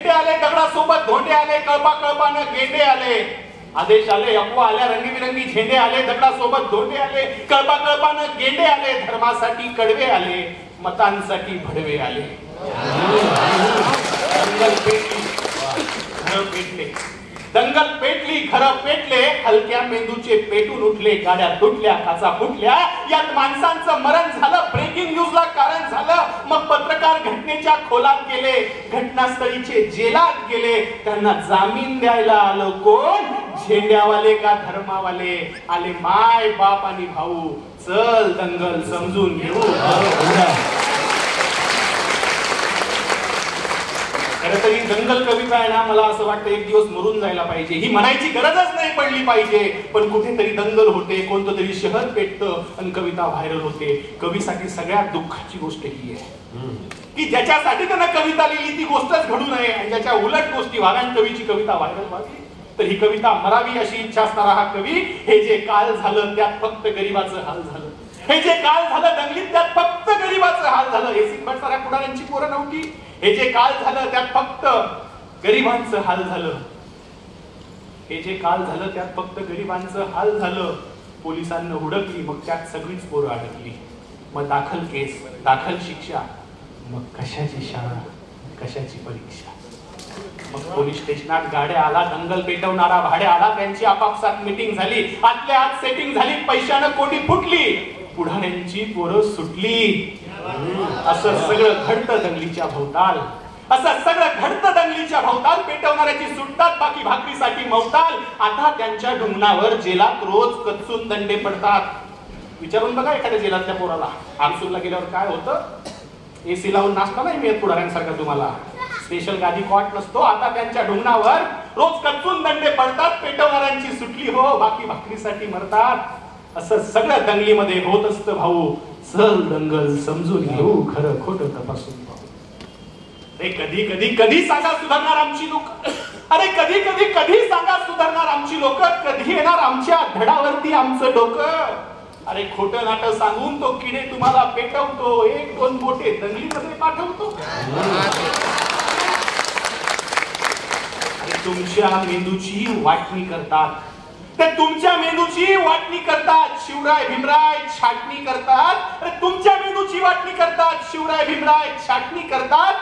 आले, दगडासोबत धोंडे आले, कळपा कळपानं गेंडे आले, आदेश आले, अफवा आल्या, रंगीबिरंगी झेंडे आले, दगडासोबत धोंडे आले, कळपा कळपानं गेंडे आले, धर्मासाठी कडवे आले, मतांसाठी भडवे आले. दंगल पेटली, घर पेटले, दंगल पेटली, घर पेटले, हलक्या मेंदूचे पेटून उठले, गाड्या तुटल्या, काचा फुटल्या, यात माणसांचं मरण झालं, ब्रेकिंग न्यूजला कारण झालं. मग पत्रकार घटनेच्या खोलात गेले, घटनास्थळीचे जेलात गेले, त्यांना जामीन द्यायला आलं कोण? झेंड्यावाले का धर्मावाले? आले माय बाप आणि भाऊ, चल दंगल समजून घेऊ. खरं तर ही दंगल कविता आहे ना, मला असं वाटतं एक दिवस मरून जायला पाहिजे, ही म्हणायची गरजच नाही पडली पाहिजे. पण कुठेतरी दंगल होते, कोणतं तरी शहर पेटतं आणि कविता व्हायरल होते. कवीसाठी सगळ्यात दुःखाची गोष्ट ही आहे की ज्याच्यासाठी त्यानं कविता लिहिली ती गोष्टच घडू नये आणि ज्याच्या उलट गोष्टी व्हाव्यान कवीची कविता व्हायरल व्हावी. तर ही कविता मरावी अशी इच्छा असणारा हा कवी, हे जे काल झालं त्यात फक्त गरिबाचं हाल झालं, हे जे काल झालं दंगलीत त्यात फक्त गरिबाचं हाल झालं. एसीत बसणाऱ्या पुढाऱ्यांची पोरं नव्हती. हे जे काल झालं त्यात फक्त गरिबांचं हाल झालं, हे जे काल झालं त्यात फक्त गरिबांचं हाल झालं. पोलिसांना हुडकली, मग त्यात सगळीच पोरं अडकली. मग दाखल केस, दाखल शिक्षा, मग कशाची शाळा, कशाची परीक्षा. मग पोलीस स्टेशनात गाड्या आला, दंगल पेटवणारा भाड्या आला, त्यांची आपापसात मीटिंग झाली, आतल्या आत सेटिंग झाली, पैशानं कोटी फुटली, पुढाऱ्यांची पोरं सुटली. असं सगळं घडतं दंगलीच्या भोवताल, असं सगळं घडतं दंगलीच्या भोवताल. पेटवणाऱ्याची सुटतात, बाकी भाकरीसाठी मवताल. आता त्यांच्या ढुंगणावर जेलात रोज कचून दंडे पडतात. विचारून बघा एखाद्या जेलातल्या पोराला आरसूलला गेल्यावर काय होतं. एसी लावून नाश्ता नाही मिळत पुढाऱ्यांसारखा तुम्हाला, स्पेशल गादी कॉट नसतो. आता त्यांच्या ढुंगणावर रोज कचून दंडे पडतात. पेटवणाऱ्यांची सुटली हो, बाकी भाकरीसाठी मरतात. असं सगळं दंगलीमध्ये होत असतं भाऊ. चल दंगल समजून घेऊ, खरं खोटं तपासून पाहू. कधी कधी कधी सांगा सुधारणार आमची लोक, अरे कधी कधी कधी सांगा सुधारणार आमची लोक, कधी येणार आमच्या धडावरती आमचं डोकं. अरे खोटं नाटं सांगून तो किडे तुम्हाला पेटवतो, एक दोन मोठे दंगलीमध्ये पाठवतो. अरे तुमच्या मेंदूची वाटणी करतात, ते तुमच्या मेंदूची वाटणी करतात. शिवराय भीमराय छाटणी करतात. अरे तुमच्या मेंदूची वाटणी करतात, शिवराय भीमराय छाटणी करतात.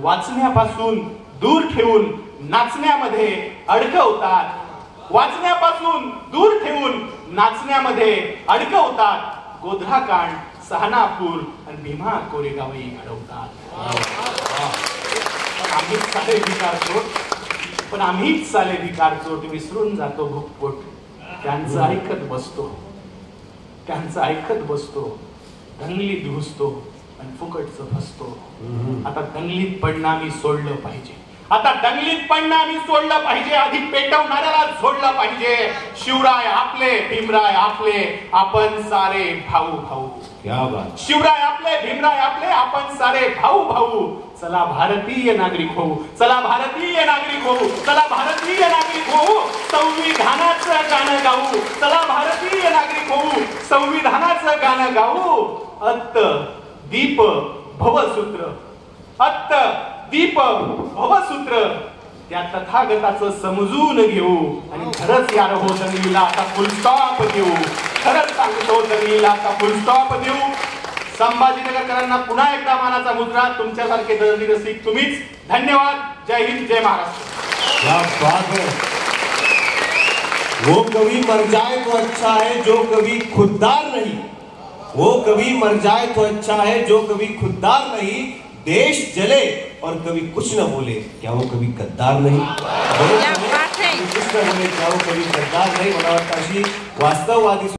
वाचण्यापासून दूर ठेवून नाचण्यामध्ये अडकवतात, वाचण्यापासून दूर ठेवून नाचण्यामध्ये अडकवतात. गोध्राकांड, सहानापूर आणि भीमा कोरेगावही घडवतात. आम्हीच साले भिकारचोट, पण आम्हीच साले भिकारचोट विसरून जातो भूकपोट. त्यांचं ऐकत बसतो, त्यांचं ऐकत बसतो, दंगलीत घुसतो आणि फुकटचं फसतो. आता दंगलीत पडणं आम्ही सोडलं पाहिजे, आता दंगलीत पडणं आम्ही सोडलं पाहिजे. आधी पेटवणाऱ्याला सोडलं पाहिजे. शिवराय आपले, भीमराय आपले, आपण सारे भाऊ भाऊ. शिवराय आपले, भीमराय आपले, आपण सारे भाऊ भाऊ. चला भारतीय नागरिक होऊ, चला भारतीय नागरिक होऊ, चला भारतीय नागरिक होऊ, संविधानाचं गाणं गाऊ. चला भारतीय नागरिक होऊ, संविधानाचं गाणं गाऊ. अत्त दीप भवसूत्र, अत्त दीप भवसूत्र, त्या तथागताचं समजून घेऊ आणि खरंच यार हो दंगलीला आता फुल स्टॉप देऊ. खरंच सांगतो दंगलीला आता फुल स्टॉप देऊ. संभाजीनगरकरांना पुन्हा एकदा मानाचा मुद्रा, तुमच्यासारखे दर्दी रसिक तुम्हीच. धन्यवाद. जय हिंद, जय महाराष्ट्र. क्या बात है. वो कभी मर जाए तो अच्छा है जो कभी खुददार नहीं, वो कभी मर जाए तो अच्छा है जो कभी खुददार नहीं. देश जले और कभी कुछ न बोले, क्या वो कभी गद्दार नहीं? कुछ न बोले, क्या वो कभी गद्दार नहीं. मला वाटतं अशी वास्तववादी